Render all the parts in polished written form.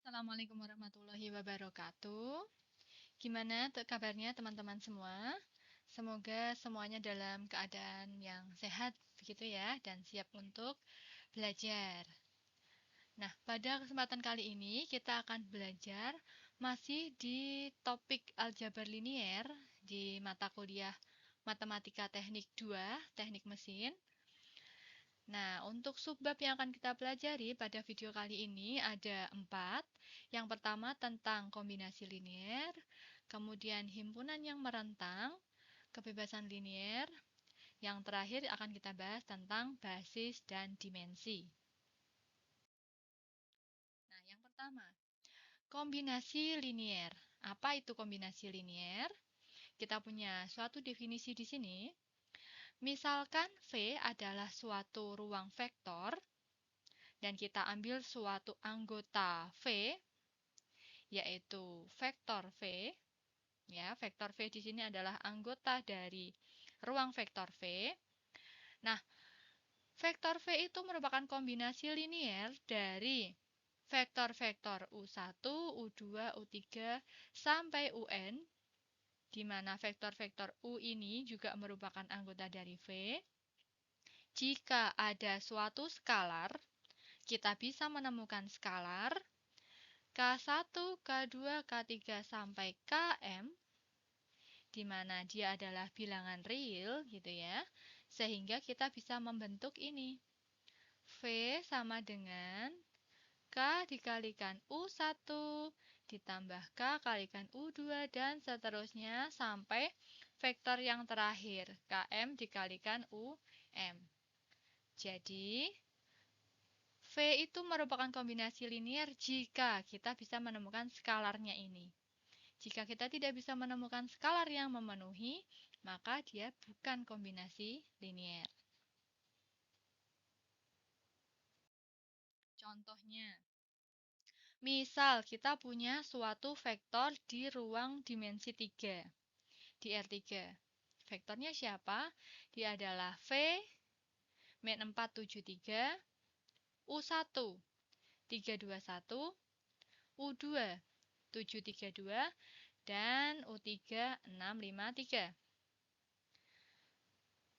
Assalamualaikum warahmatullahi wabarakatuh. Gimana kabarnya teman-teman semua? Semoga semuanya dalam keadaan yang sehat begitu ya dan siap untuk belajar. Nah, pada kesempatan kali ini kita akan belajar masih di topik aljabar linier di mata kuliah Matematika Teknik 2, Teknik Mesin. Nah, untuk subbab yang akan kita pelajari pada video kali ini ada 4. Yang pertama tentang kombinasi linier, kemudian himpunan yang merentang, kebebasan linier, yang terakhir akan kita bahas tentang basis dan dimensi. Nah, yang pertama, kombinasi linier. Apa itu kombinasi linier? Kita punya suatu definisi di sini. Misalkan V adalah suatu ruang vektor dan kita ambil suatu anggota V, yaitu vektor V. Ya, vektor V di sini adalah anggota dari ruang vektor V. Nah, vektor V itu merupakan kombinasi linier dari vektor-vektor U1, U2, U3, sampai UN, di mana vektor-vektor U ini juga merupakan anggota dari V. Jika ada suatu skalar, kita bisa menemukan skalar K1, K2, K3, sampai Km, di mana dia adalah bilangan real, gitu ya. Sehingga kita bisa membentuk ini. V sama dengan K dikalikan U1 ditambah K kalikan U2 dan seterusnya sampai vektor yang terakhir, Km dikalikan UM. Jadi, V itu merupakan kombinasi linier jika kita bisa menemukan skalarnya ini. Jika kita tidak bisa menemukan skalar yang memenuhi, maka dia bukan kombinasi linier. Contohnya, misal kita punya suatu vektor di ruang dimensi 3, di R3. Vektornya siapa? Dia adalah V, min 473, U1, 321, U2, 732, dan U3, 653.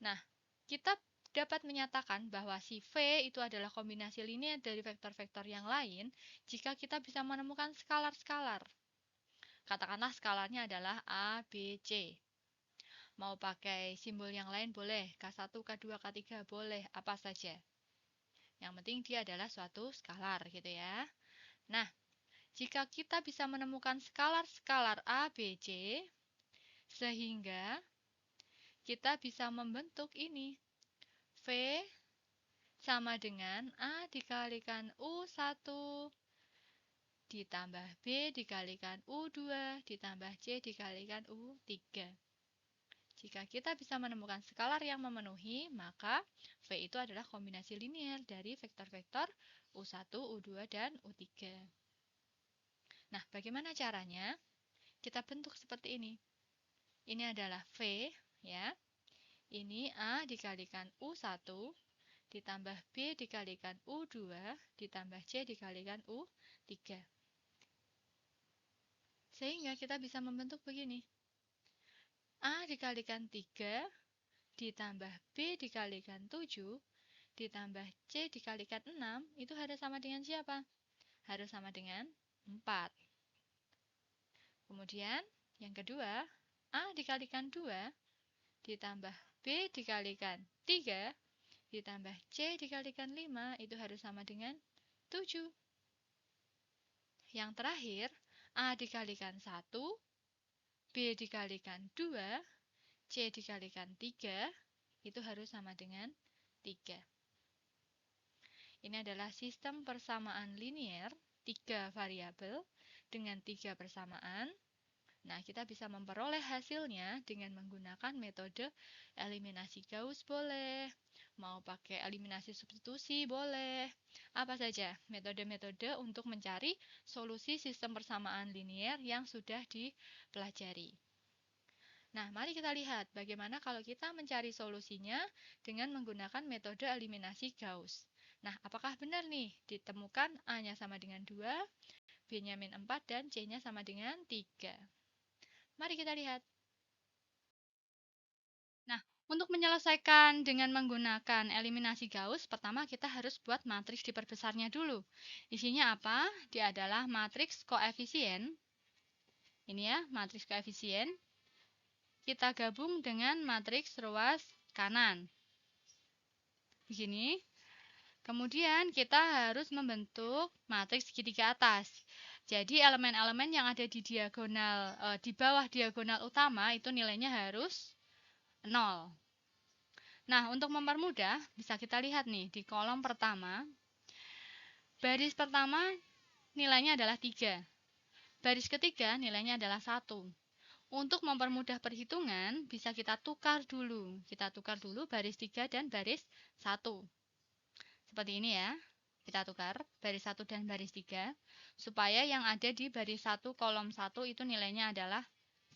Nah, kita dapat menyatakan bahwa si V itu adalah kombinasi linier dari vektor-vektor yang lain jika kita bisa menemukan skalar-skalar. Katakanlah skalarnya adalah A, B, C. Mau pakai simbol yang lain boleh, K1, K2, K3 boleh, apa saja. Yang penting dia adalah suatu skalar gitu ya. Nah, jika kita bisa menemukan skalar-skalar A, B, C, sehingga kita bisa membentuk ini. V sama dengan A dikalikan U1 ditambah B dikalikan U2 ditambah C dikalikan U3. Jika kita bisa menemukan skalar yang memenuhi, maka V itu adalah kombinasi linier dari vektor-vektor U1, U2, dan U3. Nah, bagaimana caranya? Kita bentuk seperti ini. Ini adalah V, ya. Ini A dikalikan U1 ditambah B dikalikan U2 ditambah C dikalikan U3. Sehingga kita bisa membentuk begini. A dikalikan 3 ditambah B dikalikan 7 ditambah C dikalikan 6 itu harus sama dengan siapa? Harus sama dengan 4. Kemudian yang kedua, A dikalikan 2 ditambah B dikalikan 3 ditambah C dikalikan 5 itu harus sama dengan 7. Yang terakhir, A dikalikan 1, B dikalikan 2, C dikalikan 3, itu harus sama dengan 3. Ini adalah sistem persamaan linier, 3 variabel dengan 3 persamaan. Nah, kita bisa memperoleh hasilnya dengan menggunakan metode eliminasi Gauss boleh, mau pakai eliminasi substitusi boleh, apa saja metode-metode untuk mencari solusi sistem persamaan linier yang sudah dipelajari. Nah, mari kita lihat bagaimana kalau kita mencari solusinya dengan menggunakan metode eliminasi Gauss. Nah, apakah benar nih ditemukan A-nya sama dengan 2, B-nya min 4, dan C-nya sama dengan 3. Mari kita lihat. Nah, untuk menyelesaikan dengan menggunakan eliminasi Gauss, pertama kita harus buat matriks diperbesarnya dulu. Isinya apa? Dia adalah matriks koefisien. Ini ya, matriks koefisien. Kita gabung dengan matriks ruas kanan. Begini. Kemudian kita harus membentuk matriks segitiga atas. Jadi elemen-elemen yang ada di diagonal di bawah diagonal utama itu nilainya harus 0. Nah, untuk mempermudah, bisa kita lihat nih di kolom pertama. Baris pertama nilainya adalah 3. Baris ketiga nilainya adalah 1. Untuk mempermudah perhitungan, bisa kita tukar dulu. Kita tukar dulu baris 3 dan baris 1. Seperti ini ya. Kita tukar baris 1 dan baris 3. Supaya yang ada di baris 1 kolom 1 itu nilainya adalah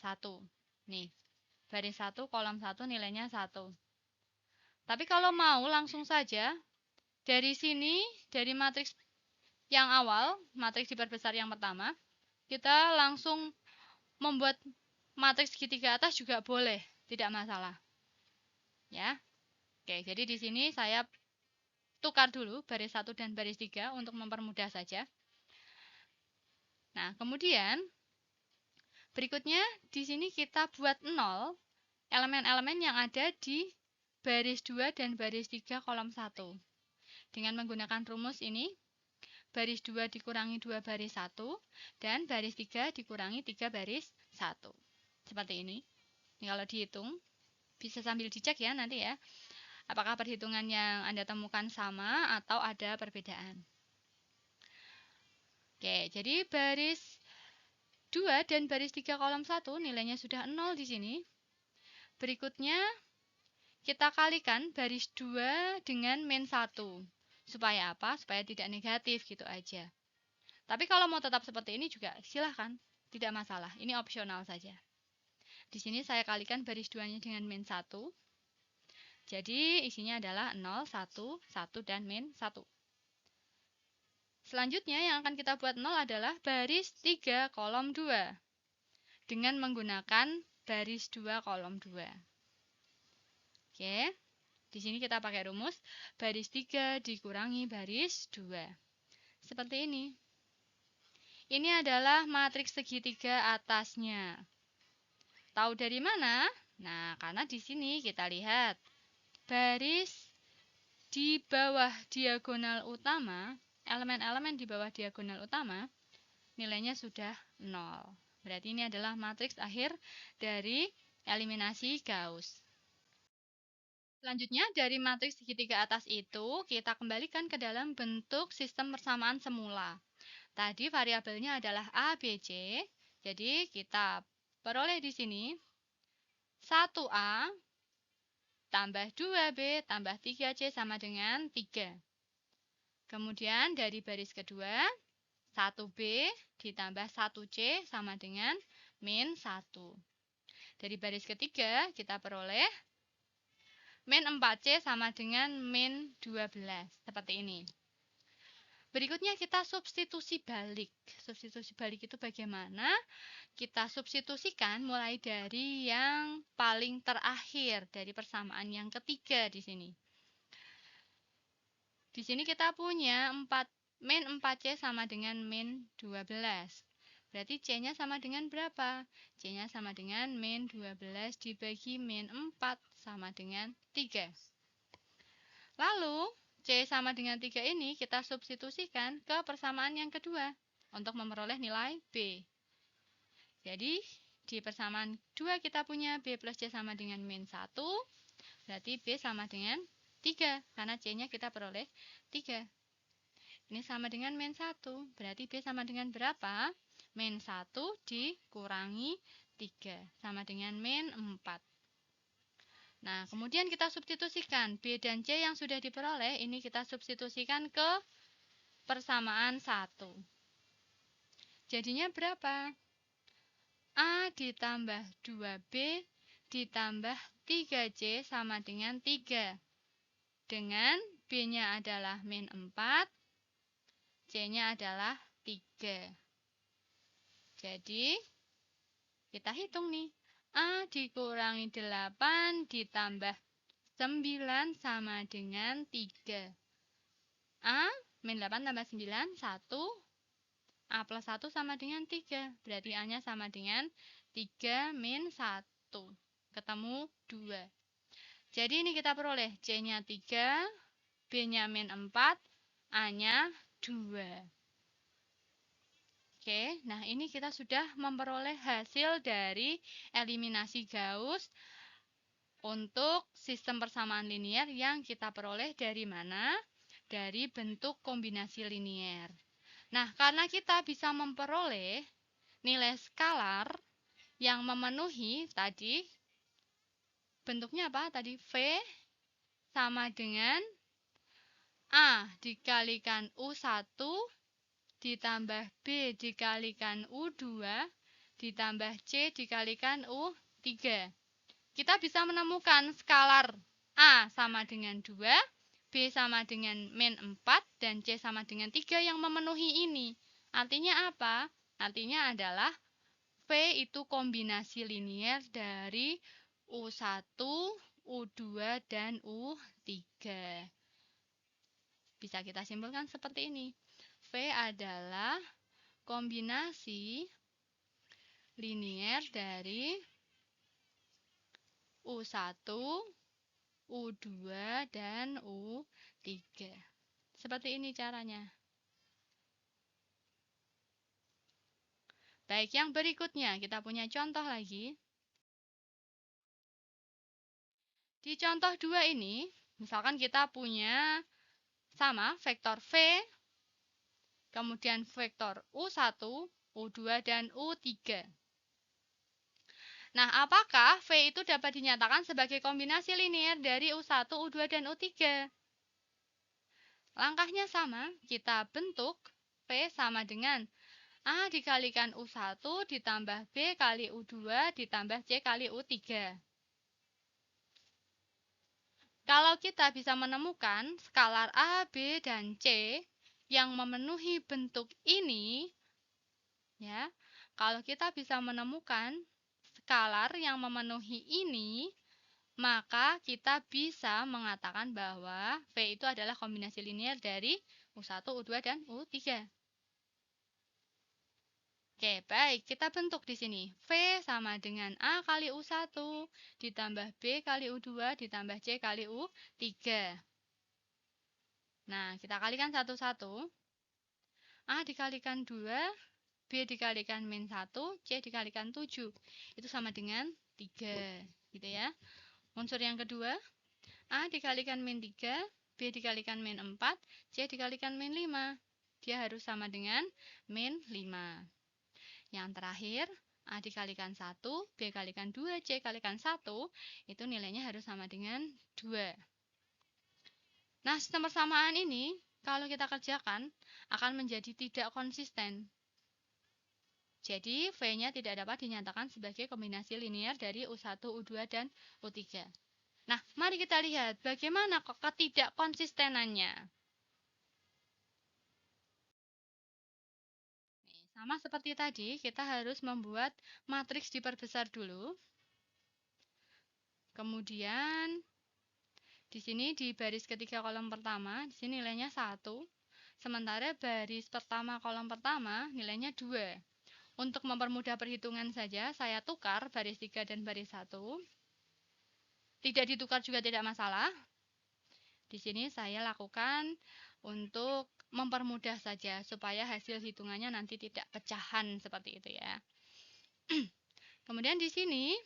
1. Nih, baris 1 kolom 1 nilainya 1. Tapi kalau mau langsung saja, dari sini, dari matriks yang awal, matriks diperbesar yang pertama, kita langsung membuat matriks segitiga atas juga boleh, tidak masalah. Ya. Oke, jadi di sini saya tukar dulu baris 1 dan baris 3 untuk mempermudah saja. Nah, kemudian berikutnya di sini kita buat 0 elemen-elemen yang ada di baris 2 dan baris 3 kolom 1. Dengan menggunakan rumus ini, baris 2 dikurangi 2 baris 1, dan baris 3 dikurangi 3 baris 1. Seperti ini. Ini kalau dihitung, bisa sambil dicek ya nanti ya, apakah perhitungan yang Anda temukan sama atau ada perbedaan. Oke, jadi baris 2 dan baris 3 kolom 1 nilainya sudah 0 di sini. Berikutnya, kita kalikan baris 2 dengan min 1. Supaya apa? Supaya tidak negatif gitu aja. Tapi kalau mau tetap seperti ini juga silahkan. Tidak masalah. Ini opsional saja. Di sini saya kalikan baris 2-nya dengan min 1. Jadi isinya adalah 0, 1, 1, dan min 1. Selanjutnya yang akan kita buat 0 adalah baris 3 kolom 2. Dengan menggunakan baris 2 kolom 2. Oke, di sini kita pakai rumus baris 3 dikurangi baris 2. Seperti ini. Ini adalah matriks segitiga atasnya. Tahu dari mana? Nah, karena di sini kita lihat baris di bawah diagonal utama, elemen-elemen di bawah diagonal utama, nilainya sudah 0. Berarti ini adalah matriks akhir dari eliminasi Gauss. Selanjutnya, dari matriks segitiga atas itu, kita kembalikan ke dalam bentuk sistem persamaan semula. Tadi variabelnya adalah A, B, C. Jadi, kita peroleh di sini 1A tambah 2B tambah 3C sama dengan 3. Kemudian, dari baris kedua, 1B ditambah 1C sama dengan min 1. Dari baris ketiga, kita peroleh min 4C sama dengan min 12. Seperti ini. Berikutnya kita substitusi balik. Substitusi balik itu bagaimana? Kita substitusikan mulai dari yang paling terakhir, dari persamaan yang ketiga di sini. Di sini kita punya min 4C sama dengan min 12. Berarti C-nya sama dengan berapa? C-nya sama dengan min 12 dibagi min 4 sama dengan 3. Lalu, C sama dengan 3 ini kita substitusikan ke persamaan yang kedua untuk memperoleh nilai B. Jadi, di persamaan 2 kita punya B plus C sama dengan min 1. Berarti B sama dengan 3, karena C-nya kita peroleh 3. Ini sama dengan min 1, berarti B sama dengan berapa? Min 1 dikurangi 3, sama dengan min 4. Nah, kemudian kita substitusikan B dan C yang sudah diperoleh, ini kita substitusikan ke persamaan 1. Jadinya berapa? A ditambah 2B ditambah 3C sama dengan 3. Dengan B-nya adalah min 4, C-nya adalah 3. Jadi, kita hitung nih. A dikurangi 8 ditambah 9 sama dengan 3. A min 8 tambah 9, 1. A plus 1 sama dengan 3. Berarti A-nya sama dengan 3 min 1. Ketemu 2. Jadi ini kita peroleh C-nya 3, B-nya min 4, A-nya 2. Oke, nah ini kita sudah memperoleh hasil dari eliminasi Gauss untuk sistem persamaan linier yang kita peroleh dari mana? Dari bentuk kombinasi linier. Nah, karena kita bisa memperoleh nilai skalar yang memenuhi tadi, bentuknya apa? Tadi V sama dengan A dikalikan U1 ditambah B dikalikan U2 ditambah C dikalikan U3. Kita bisa menemukan skalar A sama dengan 2, B sama dengan min 4, dan C sama dengan 3 yang memenuhi ini. Artinya apa? Artinya adalah V itu kombinasi linier dari U1, U2, dan U3. Bisa kita simpulkan seperti ini. V adalah kombinasi linier dari U1, U2, dan U3. Seperti ini caranya. Baik, yang berikutnya kita punya contoh lagi. Di contoh 2 ini, misalkan kita punya sama vektor V, kemudian vektor U1, U2, dan U3. Nah, apakah V itu dapat dinyatakan sebagai kombinasi linier dari U1, U2, dan U3? Langkahnya sama, kita bentuk V sama dengan A dikalikan U1 ditambah B kali U2 ditambah C kali U3. Kalau kita bisa menemukan skalar A, B, dan C yang memenuhi bentuk ini, ya, kalau kita bisa menemukan skalar yang memenuhi ini, maka kita bisa mengatakan bahwa V itu adalah kombinasi linier dari U1, U2, dan U3. Oke, baik. Kita bentuk di sini. V sama dengan A kali U1 ditambah B kali U2 ditambah C kali U3. Nah, kita kalikan satu-satu. A dikalikan 2, B dikalikan min 1, C dikalikan 7. Itu sama dengan 3. Gitu ya. Unsur yang kedua, A dikalikan min 3, B dikalikan min 4, C dikalikan min 5. Dia harus sama dengan min 5. Yang terakhir, A dikalikan 1, B kalikan 2, C kalikan 1, itu nilainya harus sama dengan 2. Nah, sistem persamaan ini, kalau kita kerjakan, akan menjadi tidak konsisten. Jadi, V-nya tidak dapat dinyatakan sebagai kombinasi linier dari U1, U2, dan U3. Nah, mari kita lihat bagaimana ketidakkonsistenannya. Sama seperti tadi, kita harus membuat matriks diperbesar dulu. Kemudian, di sini di baris ketiga kolom pertama, di sini nilainya 1. Sementara baris pertama kolom pertama, nilainya 2. Untuk mempermudah perhitungan saja, saya tukar baris 3 dan baris 1. Tidak ditukar juga tidak masalah. Di sini saya lakukan untuk mempermudah saja supaya hasil hitungannya nanti tidak pecahan seperti itu ya. Kemudian di sini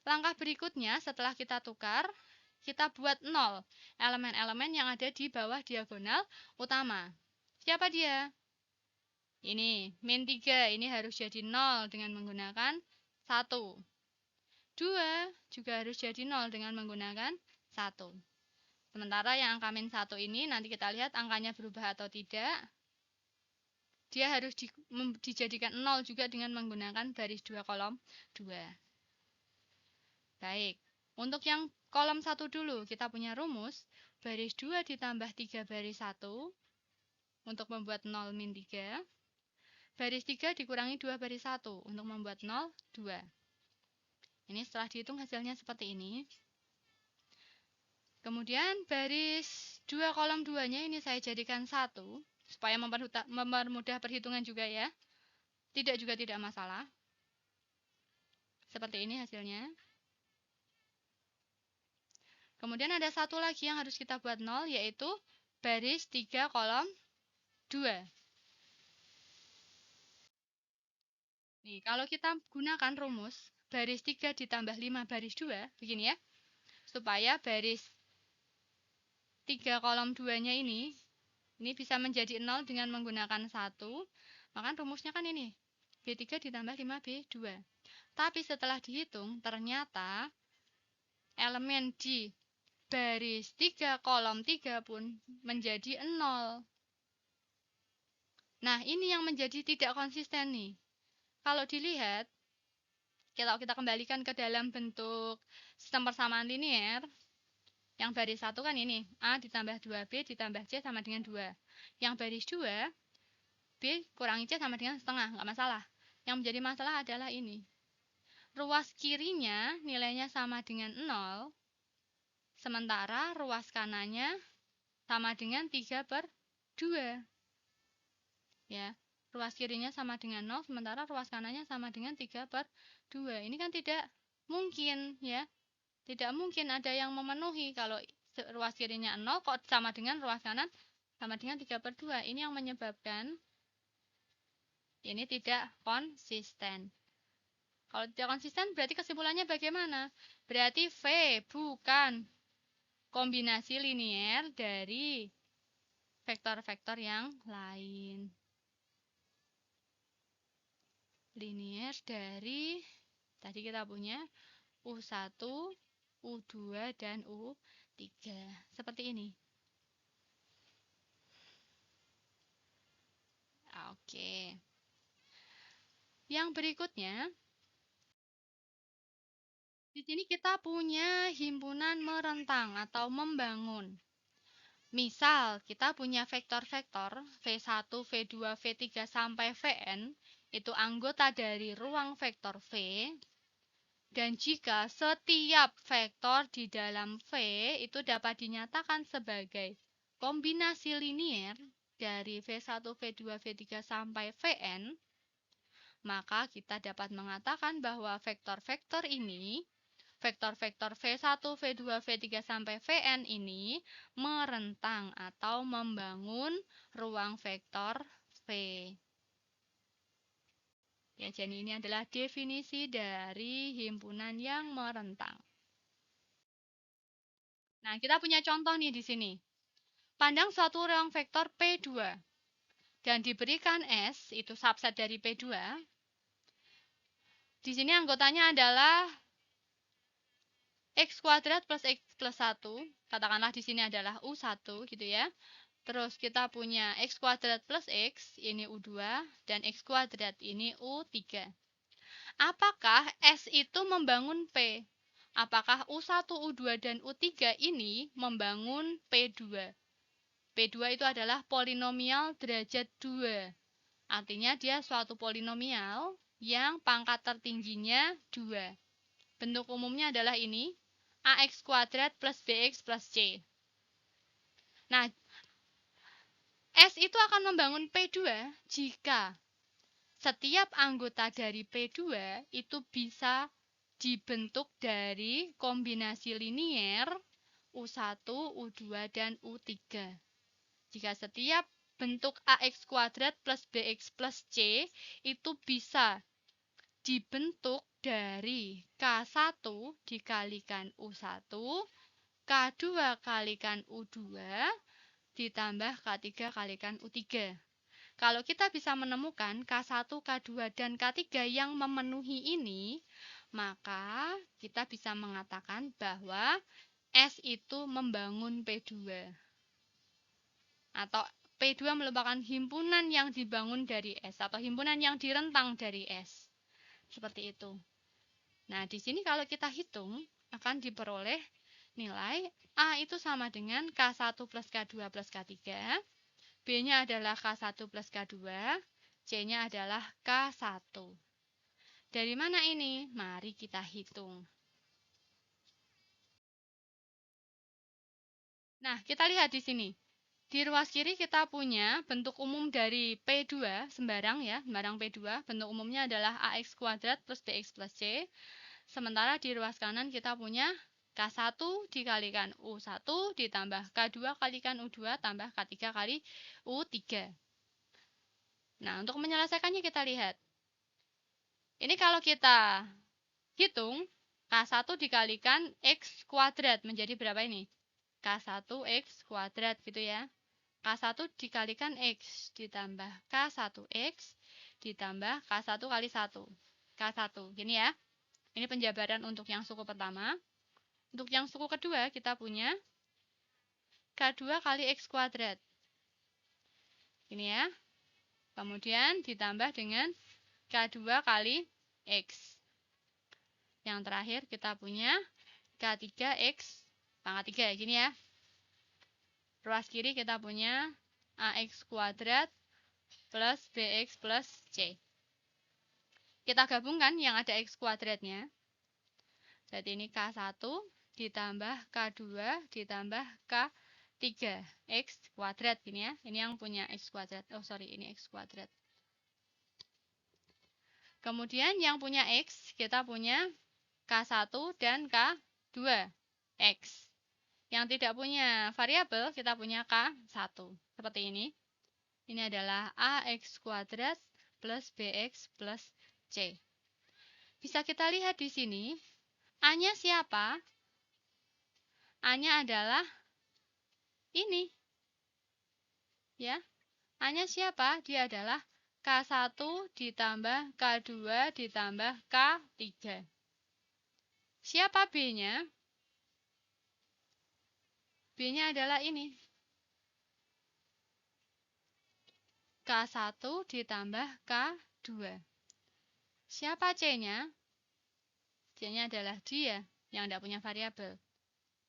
langkah berikutnya setelah kita tukar, kita buat 0 elemen-elemen yang ada di bawah diagonal utama. Siapa dia? Ini min 3, ini harus jadi 0 dengan menggunakan 1. 2 juga harus jadi 0 dengan menggunakan 1. Sementara yang angka min 1 ini nanti kita lihat angkanya berubah atau tidak. Dia harus dijadikan 0 juga dengan menggunakan baris 2 kolom 2. Baik, untuk yang kolom 1 dulu kita punya rumus baris 2 ditambah 3 baris 1 untuk membuat 0 min 3. baris 3 dikurangi 2 baris 1 untuk membuat 0, 2. Ini setelah dihitung hasilnya seperti ini. Kemudian baris 2 kolom 2-nya ini saya jadikan 1 supaya mempermudah perhitungan juga ya. Juga tidak masalah. Seperti ini hasilnya. Kemudian ada satu lagi yang harus kita buat 0, yaitu baris 3 kolom 2. Nih, kalau kita gunakan rumus baris 3 ditambah 5 baris 2, begini ya. Supaya baris 3 kolom 2-nya ini bisa menjadi 0 dengan menggunakan 1. Maka rumusnya kan ini, B3 ditambah 5B2. Tapi setelah dihitung, ternyata elemen di baris 3 kolom 3 pun menjadi 0. Nah, ini yang menjadi tidak konsisten nih. Kalau dilihat, kalau kita kembalikan ke dalam bentuk sistem persamaan linier, yang baris 1 kan ini, A ditambah 2B ditambah C sama dengan 2. Yang baris 2, B kurangi C sama dengan setengah, nggak masalah. Yang menjadi masalah adalah ini. Ruas kirinya nilainya sama dengan 0, sementara ruas kanannya sama dengan 3/2. Ya, ruas kirinya sama dengan 0, sementara ruas kanannya sama dengan 3/2. Ini kan tidak mungkin, ya. Tidak mungkin ada yang memenuhi. Kalau ruas kirinya 0, kok sama dengan ruas kanan sama dengan 3/2. Ini yang menyebabkan ini tidak konsisten. Kalau tidak konsisten, berarti kesimpulannya bagaimana? Berarti V bukan kombinasi linier dari vektor-vektor yang lain. Linier dari, tadi kita punya U1, U2, dan U3. Seperti ini. Oke. Yang berikutnya, di sini kita punya himpunan merentang atau membangun. Misal, kita punya vektor-vektor V1, V2, V3 sampai Vn, itu anggota dari ruang vektor V. Dan jika setiap vektor di dalam V itu dapat dinyatakan sebagai kombinasi linier dari V1, V2, V3 sampai Vn, maka kita dapat mengatakan bahwa vektor-vektor ini, vektor-vektor V1, V2, V3 sampai Vn ini merentang atau membangun ruang vektor V. Ya, jadi ini adalah definisi dari himpunan yang merentang. Nah, kita punya contoh nih di sini. Pandang suatu ruang vektor P2 dan diberikan S, itu subset dari P2. Di sini anggotanya adalah X kuadrat plus X plus 1, katakanlah di sini adalah U1 gitu ya. Terus kita punya X kuadrat plus X, ini U2, dan X kuadrat ini U3. Apakah S itu membangun P? Apakah U1, U2, dan U3 ini membangun P2? P2 itu adalah polinomial derajat 2. Artinya dia suatu polinomial yang pangkat tertingginya 2. Bentuk umumnya adalah ini, AX kuadrat plus BX plus C. Nah, S itu akan membangun P2 jika setiap anggota dari P2 itu bisa dibentuk dari kombinasi linier U1, U2, dan U3. Jika setiap bentuk AX kuadrat plus BX plus C itu bisa dibentuk dari K1 dikalikan U1, K2 kalikan U2, ditambah K3 kalikan U3. Kalau kita bisa menemukan K1, K2, dan K3 yang memenuhi ini, maka kita bisa mengatakan bahwa S itu membangun P2. Atau P2 merupakan himpunan yang dibangun dari S atau himpunan yang direntang dari S. Seperti itu. Nah, di sini kalau kita hitung akan diperoleh nilai A itu sama dengan K1 plus K2 plus K3. B-nya adalah K1 plus K2. C-nya adalah K1. Dari mana ini? Mari kita hitung. Nah, kita lihat di sini. Di ruas kiri kita punya bentuk umum dari P2, sembarang ya, sembarang P2. Bentuk umumnya adalah AX kuadrat plus BX plus C. Sementara di ruas kanan kita punya K1 dikalikan U1 ditambah K2 kalikan U2 tambah K3 kali U3. Nah, untuk menyelesaikannya kita lihat. Ini kalau kita hitung, K1 dikalikan X kuadrat menjadi berapa ini? K1X kuadrat gitu ya. K1 dikalikan X ditambah K1X ditambah K1 kali 1. K1, gini ya. Ini penjabaran untuk yang suku pertama. Untuk yang suku kedua kita punya K2 kali X kuadrat. Ini ya. Kemudian ditambah dengan K2 kali X. Yang terakhir kita punya K3X pangkat 3. Gini ya. Ruas kiri kita punya AX kuadrat plus BX plus C. Kita gabungkan yang ada X kuadratnya. Jadi ini K1 ditambah K2 ditambah K3. X kuadrat gini ya. Ini yang punya X kuadrat. Oh sorry, ini X kuadrat. Kemudian yang punya X, kita punya K1 dan K2. X. Yang tidak punya variabel, kita punya K1. Seperti ini. Ini adalah AX kuadrat plus BX plus C. Bisa kita lihat di sini, A-nya siapa? A-nya adalah ini. Ya. A-nya siapa? Dia adalah K1 ditambah K2 ditambah K3. Siapa B-nya? B-nya adalah ini. K1 ditambah K2. Siapa C-nya? C-nya adalah dia yang tidak punya variabel.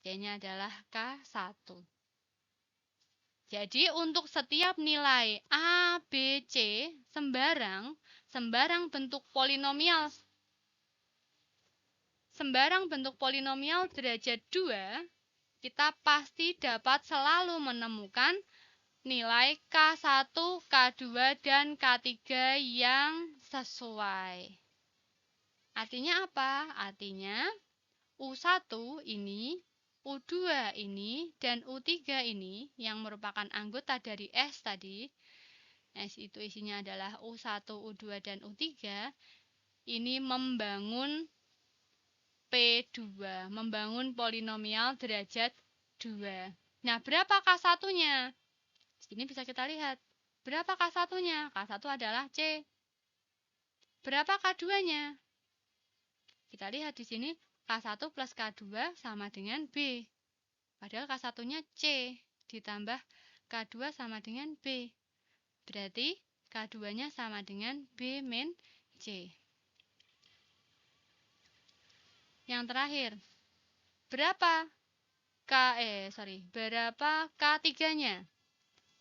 C-nya adalah K1. Jadi untuk setiap nilai A, B, C, sembarang bentuk polinomial derajat 2, kita pasti dapat selalu menemukan nilai K1, K2, dan K3 yang sesuai. Artinya apa? Artinya U1 ini, U2 ini, dan U3 ini yang merupakan anggota dari S tadi. S itu isinya adalah U1, U2, dan U3. Ini membangun P2, membangun polinomial derajat 2. Nah, berapa K1-nya? Ini bisa kita lihat. Berapa K1-nya? K1 adalah C. Berapa K2-nya? Kita lihat di sini, K1 plus K2 sama dengan B. Padahal K1-nya C, ditambah K2 sama dengan B. Berarti K2-nya sama dengan B min C. Yang terakhir, berapa K3-nya?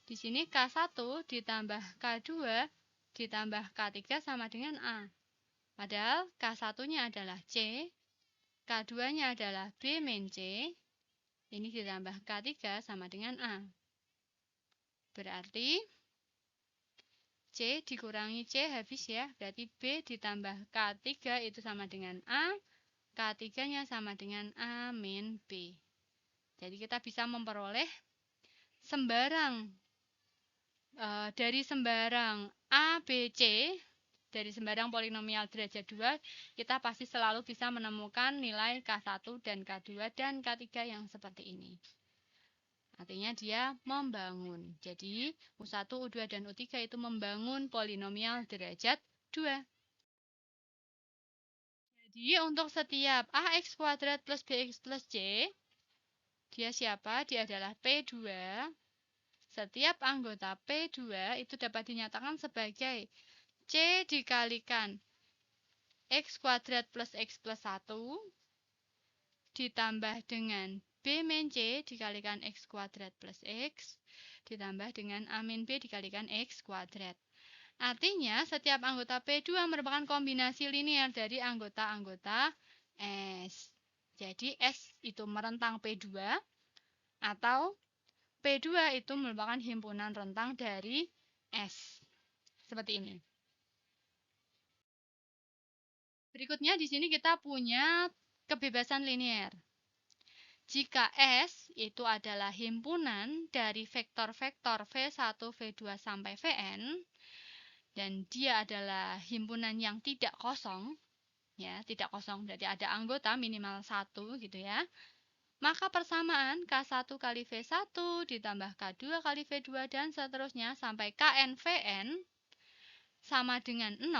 Di sini K1 ditambah K2 ditambah K3 sama dengan A. Padahal K1-nya adalah C, K2-nya adalah B min C, ini ditambah K3 sama dengan A. Berarti C dikurangi C habis ya, berarti B ditambah K3 itu sama dengan A, K3-nya sama dengan A min B. Jadi kita bisa memperoleh dari sembarang A, B, C, dari sembarang polinomial derajat 2, kita pasti selalu bisa menemukan nilai K1 dan K2 dan K3 yang seperti ini. Artinya dia membangun. Jadi U1, U2, dan U3 itu membangun polinomial derajat 2. Jadi untuk setiap AX kuadrat plus BX plus C, dia siapa? Dia adalah P2. Setiap anggota P2 itu dapat dinyatakan sebagai C dikalikan X kuadrat plus X plus 1 ditambah dengan B min C dikalikan X kuadrat plus X ditambah dengan A min B dikalikan X kuadrat. Artinya, setiap anggota P2 merupakan kombinasi linear dari anggota-anggota S. Jadi, S itu merentang P2 atau P2 itu merupakan himpunan rentang dari S. Seperti ini. Berikutnya di sini kita punya kebebasan linear. Jika S itu adalah himpunan dari vektor-vektor V1, V2 sampai Vn, dan dia adalah himpunan yang tidak kosong, ya, tidak kosong, berarti ada anggota minimal 1 gitu ya. Maka persamaan K1 kali V1 ditambah K2 kali V2 dan seterusnya sampai Kn Vn sama dengan 0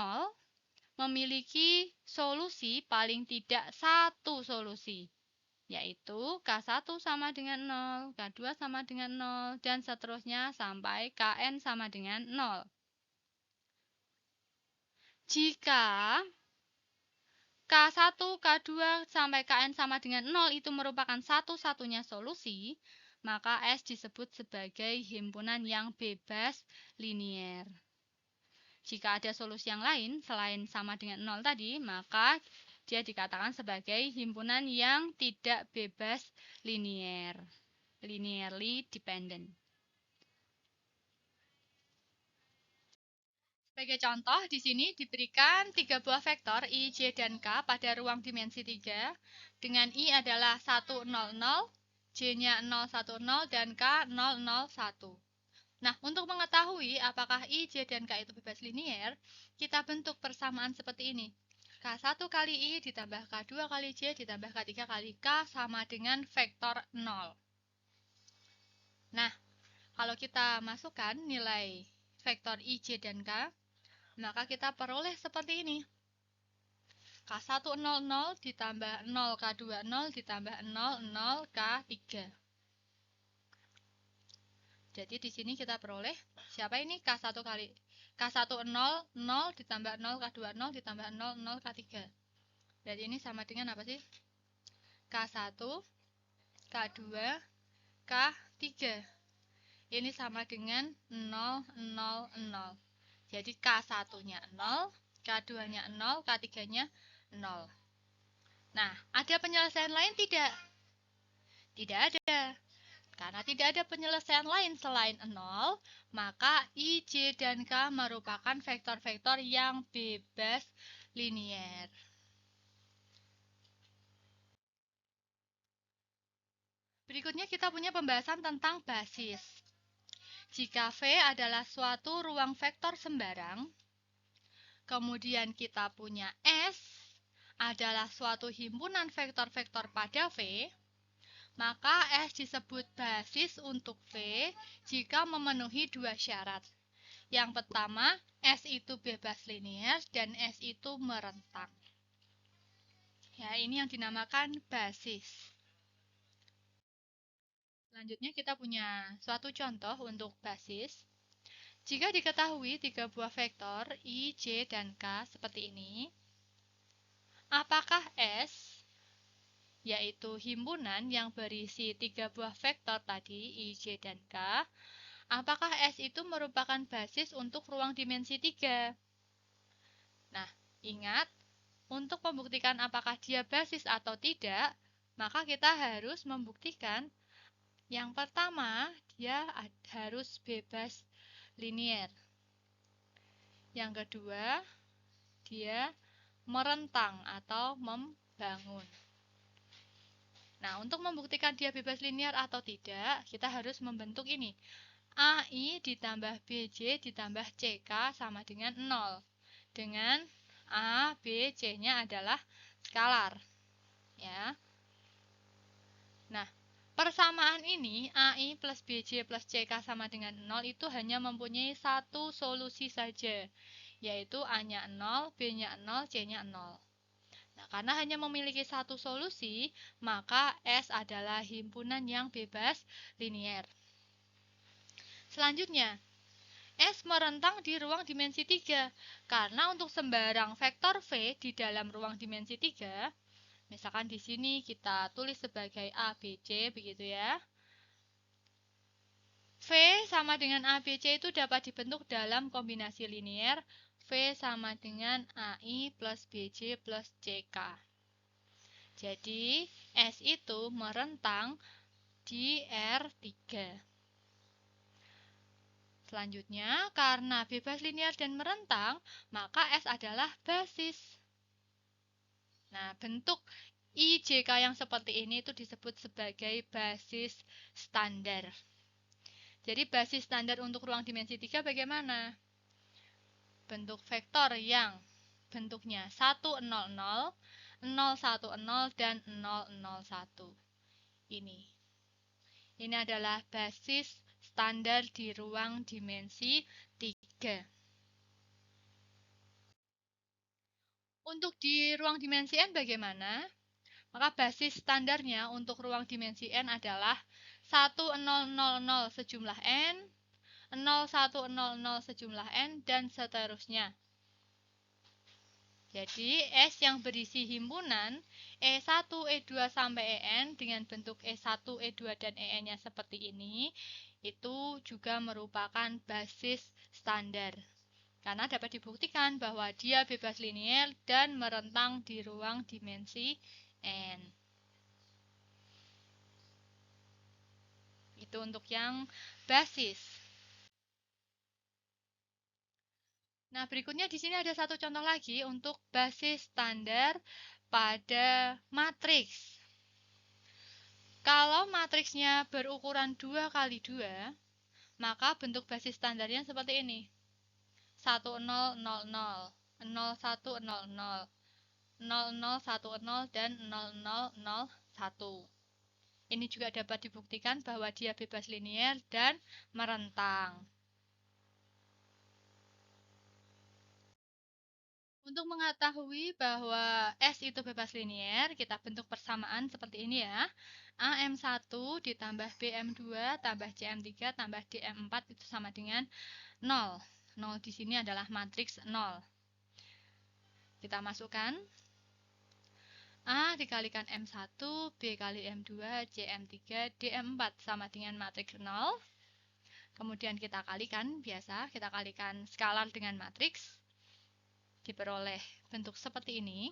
memiliki solusi paling tidak satu solusi, yaitu K1 sama dengan 0, K2 sama dengan 0, dan seterusnya sampai Kn sama dengan 0. Jika K1, K2, sampai Kn sama dengan 0 itu merupakan satu-satunya solusi, maka S disebut sebagai himpunan yang bebas linier. Jika ada solusi yang lain selain sama dengan 0 tadi, maka dia dikatakan sebagai himpunan yang tidak bebas linier, linearly dependent. Sebagai contoh, di sini diberikan 3 buah vektor I, J, dan K pada ruang dimensi 3 dengan I adalah 1, 0, 0, J-nya 0, 1, 0, dan K 0, 0, 1. Nah, untuk mengetahui apakah I, J, dan K itu bebas linier, kita bentuk persamaan seperti ini. K1 kali I ditambah K2 kali J ditambah K3 kali K sama dengan vektor 0. Nah, kalau kita masukkan nilai vektor I, J, dan K, maka kita peroleh seperti ini. K1 0, 0 ditambah 0 K2 0 ditambah 0 0 K3. Jadi di sini kita peroleh siapa ini K1 kali K1 0 0 ditambah 0 K2 0 ditambah 0 0 K3. Jadi ini sama dengan apa sih? K1 K2 K3. Ini sama dengan 0 0 0. Jadi K1-nya 0, K2-nya 0, K3-nya 0. Nah, ada penyelesaian lain tidak? Tidak ada. Karena tidak ada penyelesaian lain selain 0, maka I, J, dan K merupakan vektor-vektor yang bebas linier. Berikutnya kita punya pembahasan tentang basis. Jika V adalah suatu ruang vektor sembarang, kemudian kita punya S adalah suatu himpunan vektor-vektor pada V, maka S disebut basis untuk V jika memenuhi dua syarat. Yang pertama, S itu bebas linier dan S itu merentang. Ya, ini yang dinamakan basis. Selanjutnya kita punya suatu contoh untuk basis. Jika diketahui 3 buah vektor I, J, dan K seperti ini, apakah S, yaitu himpunan yang berisi 3 buah vektor tadi, I, J, dan K, apakah S itu merupakan basis untuk ruang dimensi 3? Nah, ingat, untuk membuktikan apakah dia basis atau tidak, maka kita harus membuktikan yang pertama, dia harus bebas linier. Yang kedua, dia merentang atau membangun. Nah, untuk membuktikan dia bebas linier atau tidak, kita harus membentuk ini. AI ditambah BJ ditambah CK sama dengan 0. Dengan A, B, C-nya adalah skalar. Ya. Nah, persamaan ini AI plus BJ plus CK sama dengan 0 itu hanya mempunyai satu solusi saja, yaitu A-nya 0, B-nya 0, C-nya 0. Nah, karena hanya memiliki satu solusi, maka S adalah himpunan yang bebas linier. Selanjutnya, S merentang di ruang dimensi 3, karena untuk sembarang vektor V di dalam ruang dimensi 3, misalkan di sini kita tulis sebagai A, B, C, begitu ya. V sama dengan ABC itu dapat dibentuk dalam kombinasi linier V sama dengan AI plus BJ plus CK. Jadi, S itu merentang di R3. Selanjutnya, karena bebas linear dan merentang, maka S adalah basis. Nah, bentuk IJK yang seperti ini itu disebut sebagai basis standar. Jadi basis standar untuk ruang dimensi 3 bagaimana? Bentuk vektor yang bentuknya 1, 0, 0, 0, 1, 0, dan 0, 0, 1. Ini adalah basis standar di ruang dimensi 3. Untuk di ruang dimensi N bagaimana? Maka basis standarnya untuk ruang dimensi N adalah 1, 0, 0, 0 sejumlah N, 0, 1, 0, 0 sejumlah N, dan seterusnya. Jadi, S yang berisi himpunan E1, E2 sampai EN dengan bentuk E1, E2, dan EN-nya seperti ini, itu juga merupakan basis standar. Karena dapat dibuktikan bahwa dia bebas linier dan merentang di ruang dimensi N. Itu untuk yang basis. Nah, berikutnya di sini ada satu contoh lagi untuk basis standar pada matriks. Kalau matriksnya berukuran 2 kali 2, maka bentuk basis standarnya seperti ini. 1, 0, 0, 0, 0, 1, 0, 0, 0, 0, 1, 0, dan 0, 0, 0, 1. Ini juga dapat dibuktikan bahwa dia bebas linier dan merentang. Untuk mengetahui bahwa S itu bebas linier, kita bentuk persamaan seperti ini ya. AM1 ditambah BM2 tambah CM3 tambah DM4 itu sama dengan 0. 0 di sini adalah matriks 0. Kita masukkan A dikalikan M1, B kali M2, CM3, DM4 sama dengan matriks 0. Kemudian kita kalikan, biasa kita kalikan skalar dengan matriks. Diperoleh bentuk seperti ini.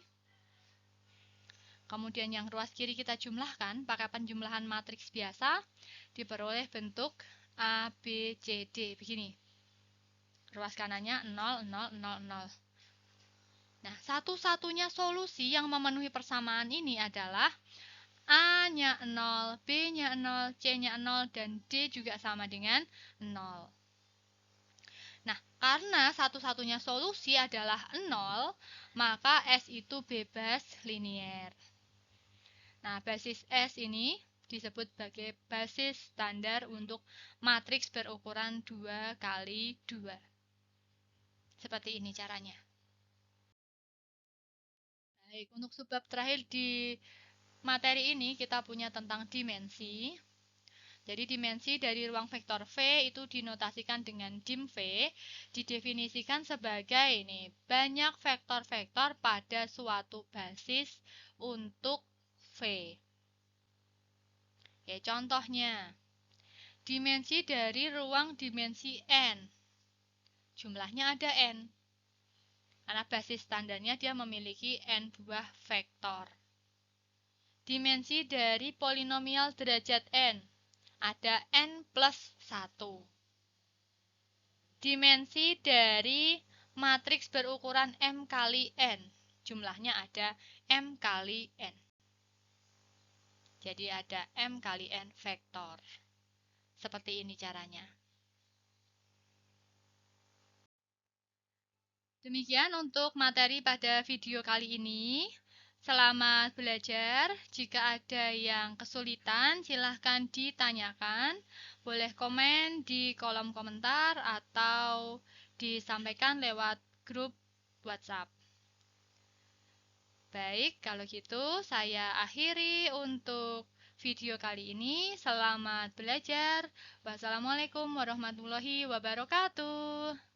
Kemudian yang ruas kiri kita jumlahkan pakai penjumlahan matriks biasa, diperoleh bentuk A, B, C, D begini. Ruas kanannya 0, 0, 0, 0. Nah, satu-satunya solusi yang memenuhi persamaan ini adalah A-nya 0, B-nya 0, C-nya 0, dan D juga sama dengan 0. Nah, karena satu-satunya solusi adalah 0, maka S itu bebas linier. Nah, basis S ini disebut sebagai basis standar untuk matriks berukuran 2 kali 2. Seperti ini caranya. Baik, untuk subbab terakhir di materi ini kita punya tentang dimensi. Jadi dimensi dari ruang vektor V itu dinotasikan dengan dim V, didefinisikan sebagai ini, banyak vektor-vektor pada suatu basis untuk V. Oke, contohnya, dimensi dari ruang dimensi N. Jumlahnya ada N. Karena basis standarnya dia memiliki N buah vektor. Dimensi dari polinomial derajat N. Ada N plus 1. Dimensi dari matriks berukuran M kali N. Jumlahnya ada M kali N. Jadi ada M kali N vektor. Seperti ini caranya. Demikian untuk materi pada video kali ini. Selamat belajar. Jika ada yang kesulitan, silahkan ditanyakan. Boleh komen di kolom komentar atau disampaikan lewat grup WhatsApp. Baik, kalau gitu saya akhiri untuk video kali ini. Selamat belajar. Wassalamualaikum warahmatullahi wabarakatuh.